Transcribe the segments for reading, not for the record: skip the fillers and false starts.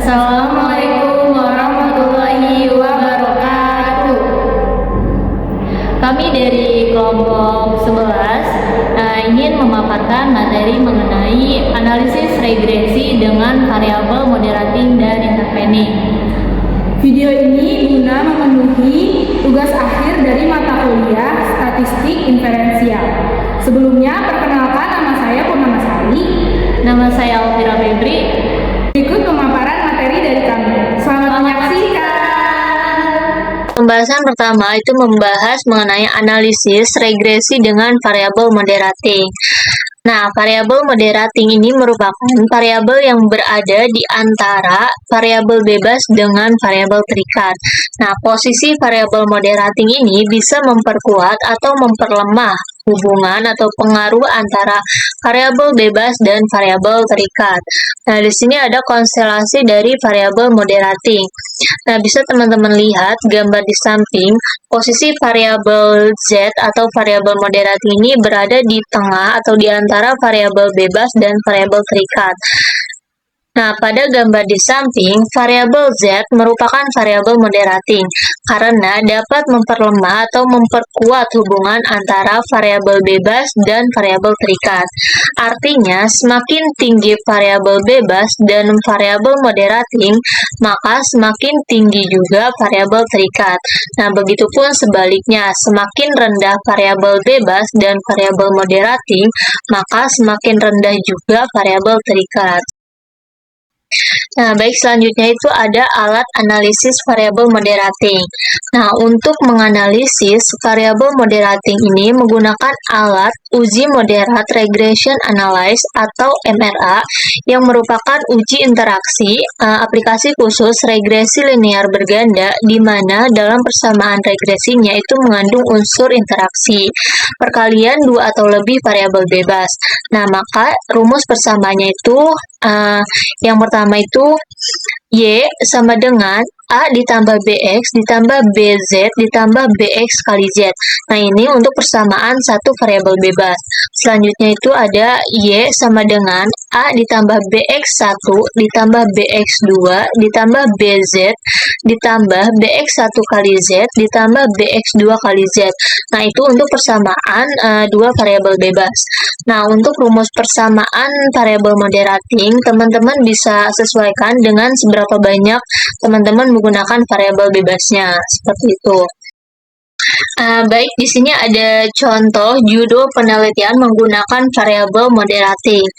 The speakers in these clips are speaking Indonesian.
Assalamualaikum warahmatullahi wabarakatuh. Kami dari kelompok 11 ingin memaparkan materi mengenai analisis regresi dengan variabel moderating dan intervening. Video ini guna memenuhi tugas akhir dari mata kuliah Statistik Inferensial. Sebelumnya, perkenalkan, nama saya Purnamasari. Nama saya Alvira Febri. Berikut pemaparan materi dari kami. Selamat menyaksikan. Pembahasan pertama itu membahas mengenai analisis regresi dengan variabel moderating. Nah, variabel moderating ini merupakan variabel yang berada di antara variabel bebas dengan variabel terikat. Nah, posisi variabel moderating ini bisa memperkuat atau memperlemah hubungan atau pengaruh antara variabel bebas dan variabel terikat. Nah, di sini ada konstelasi dari variabel moderating. Nah, bisa teman-teman lihat gambar di samping, posisi variabel Z atau variabel moderating ini berada di tengah atau di antara variabel bebas dan variabel terikat. Nah, pada gambar di samping, variabel Z merupakan variabel moderating karena dapat memperlemah atau memperkuat hubungan antara variabel bebas dan variabel terikat. Artinya, semakin tinggi variabel bebas dan variabel moderating, maka semakin tinggi juga variabel terikat. Nah, begitupun sebaliknya, semakin rendah variabel bebas dan variabel moderating, maka semakin rendah juga variabel terikat. Nah, baik, selanjutnya itu ada alat analisis variabel moderating. Nah, untuk menganalisis variabel moderating ini menggunakan alat uji moderat regression analysis atau MRA yang merupakan uji interaksi aplikasi khusus regresi linear berganda di mana dalam persamaan regresinya itu mengandung unsur interaksi perkalian dua atau lebih variabel bebas. Nah, maka rumus persamaannya itu yang pertama itu Y sama dengan A ditambah BX ditambah BZ ditambah BX kali Z. Nah, ini untuk persamaan satu variabel bebas. Selanjutnya itu ada Y sama dengan A ditambah BX1 ditambah BX2 ditambah BZ ditambah BX1 kali Z ditambah BX2 kali Z. Nah, itu untuk persamaan dua variabel bebas. Nah, untuk rumus persamaan variabel moderating, teman-teman bisa sesuaikan dengan seberapa banyak teman-teman menggunakan variabel bebasnya, seperti itu. Baik, di sini ada contoh judul penelitian menggunakan variabel moderating.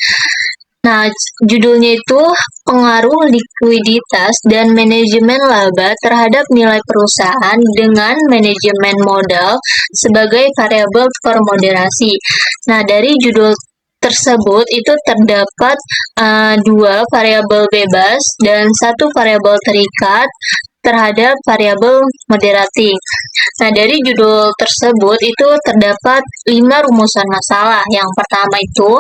Nah, judulnya itu pengaruh likuiditas dan manajemen laba terhadap nilai perusahaan dengan manajemen modal sebagai variabel permoderasi. Nah, dari judul tersebut itu terdapat dua variabel bebas dan satu variabel terikat terhadap variabel moderating. Nah, dari judul tersebut itu terdapat 5 rumusan masalah. Yang pertama itu,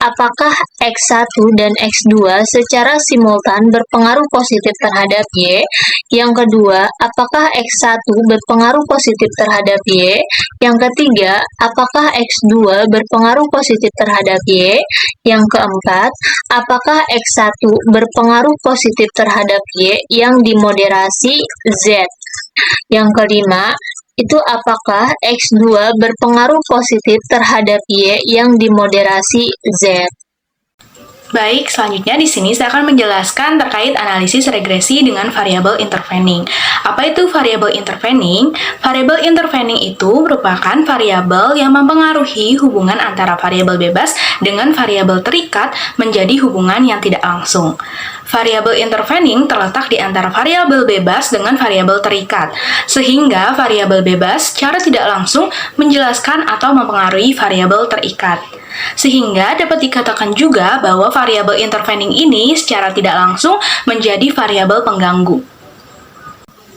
apakah X1 dan X2 secara simultan berpengaruh positif terhadap Y? Yang kedua, apakah X1 berpengaruh positif terhadap Y? Yang ketiga, apakah X2 berpengaruh positif terhadap Y? Yang keempat, apakah X1 berpengaruh positif terhadap Y yang dimoderasi Z? Yang kelima, itu apakah X2 berpengaruh positif terhadap Y yang dimoderasi Z? Baik, selanjutnya di sini saya akan menjelaskan terkait analisis regresi dengan variabel intervening. Apa itu variabel intervening? Variabel intervening itu merupakan variabel yang mempengaruhi hubungan antara variabel bebas dengan variabel terikat menjadi hubungan yang tidak langsung. Variabel intervening terletak di antara variabel bebas dengan variabel terikat, sehingga variabel bebas secara tidak langsung menjelaskan atau mempengaruhi variabel terikat. Sehingga dapat dikatakan juga bahwa variabel intervening ini secara tidak langsung menjadi variabel pengganggu.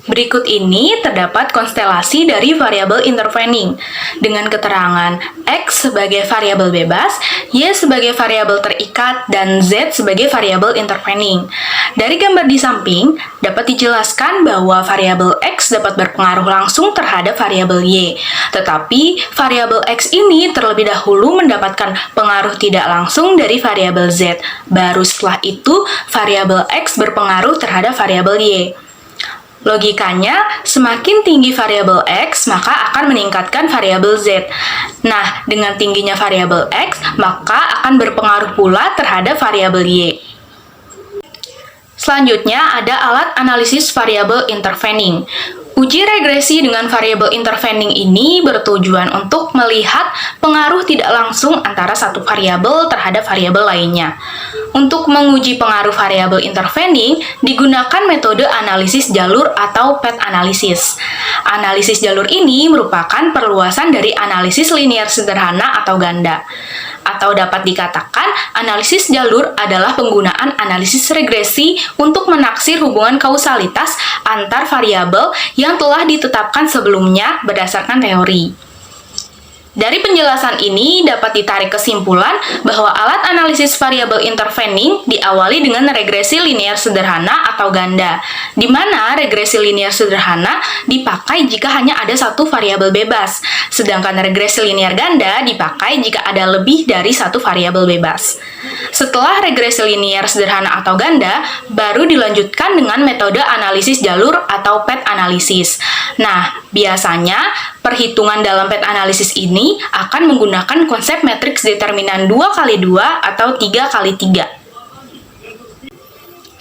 Berikut ini terdapat konstelasi dari variabel intervening dengan keterangan X sebagai variabel bebas, Y sebagai variabel terikat, dan Z sebagai variabel intervening. Dari gambar di samping, dapat dijelaskan bahwa variabel X X dapat berpengaruh langsung terhadap variabel Y. Tetapi, variabel X ini terlebih dahulu mendapatkan pengaruh tidak langsung dari variabel Z. Baru setelah itu, variabel X berpengaruh terhadap variabel Y. Logikanya, semakin tinggi variabel X, maka akan meningkatkan variabel Z. Nah, dengan tingginya variabel X, maka akan berpengaruh pula terhadap variabel Y. Selanjutnya, ada alat analisis variabel intervening. Uji regresi dengan variabel intervening ini bertujuan untuk melihat pengaruh tidak langsung antara satu variabel terhadap variabel lainnya. Untuk menguji pengaruh variabel intervening, digunakan metode analisis jalur atau path analysis. Analisis jalur ini merupakan perluasan dari analisis linear sederhana atau ganda. Atau dapat dikatakan, analisis jalur adalah penggunaan analisis regresi untuk menaksir hubungan kausalitas antar variabel yang telah ditetapkan sebelumnya berdasarkan teori. Dari penjelasan ini dapat ditarik kesimpulan bahwa alat analisis variabel intervening diawali dengan regresi linear sederhana atau ganda, di mana regresi linear sederhana dipakai jika hanya ada satu variabel bebas, sedangkan regresi linear ganda dipakai jika ada lebih dari satu variabel bebas. Setelah regresi linear sederhana atau ganda, baru dilanjutkan dengan metode analisis jalur atau path analysis. Nah, biasanya perhitungan dalam path analysis ini akan menggunakan konsep matriks determinan 2x2 atau 3x3.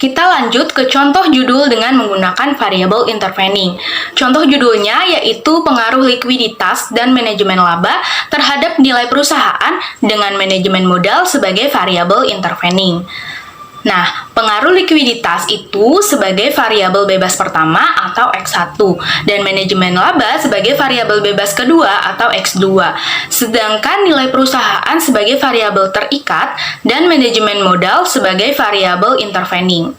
Kita lanjut ke contoh judul dengan menggunakan variabel intervening. Contoh judulnya yaitu pengaruh likuiditas dan manajemen laba terhadap nilai perusahaan dengan manajemen modal sebagai variabel intervening. Nah, pengaruh likuiditas itu sebagai variabel bebas pertama atau X1 dan manajemen laba sebagai variabel bebas kedua atau X2. Sedangkan nilai perusahaan sebagai variabel terikat dan manajemen modal sebagai variabel intervening.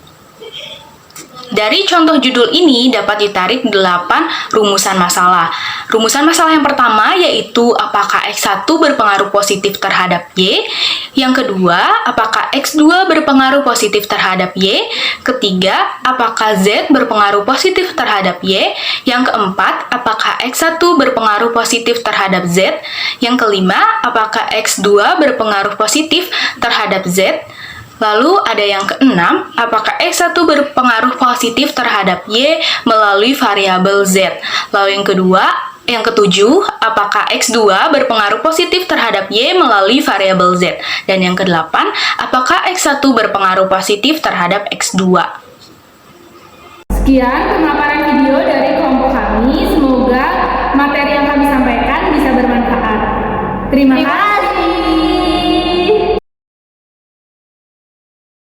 Dari contoh judul ini dapat ditarik 8 rumusan masalah. Rumusan masalah yang pertama yaitu apakah X1 berpengaruh positif terhadap Y. Yang kedua, apakah X2 berpengaruh positif terhadap Y. Ketiga, apakah Z berpengaruh positif terhadap Y. Yang keempat, apakah X1 berpengaruh positif terhadap Z. Yang kelima, apakah X2 berpengaruh positif terhadap Z. Lalu ada yang keenam, apakah X1 berpengaruh positif terhadap Y melalui variabel Z. Lalu yang ketujuh, apakah X2 berpengaruh positif terhadap Y melalui variabel Z. Dan yang kedelapan, apakah X1 berpengaruh positif terhadap X2. Sekian pemaparan video dari kelompok kami. Semoga materi yang kami sampaikan bisa bermanfaat. Terima kasih.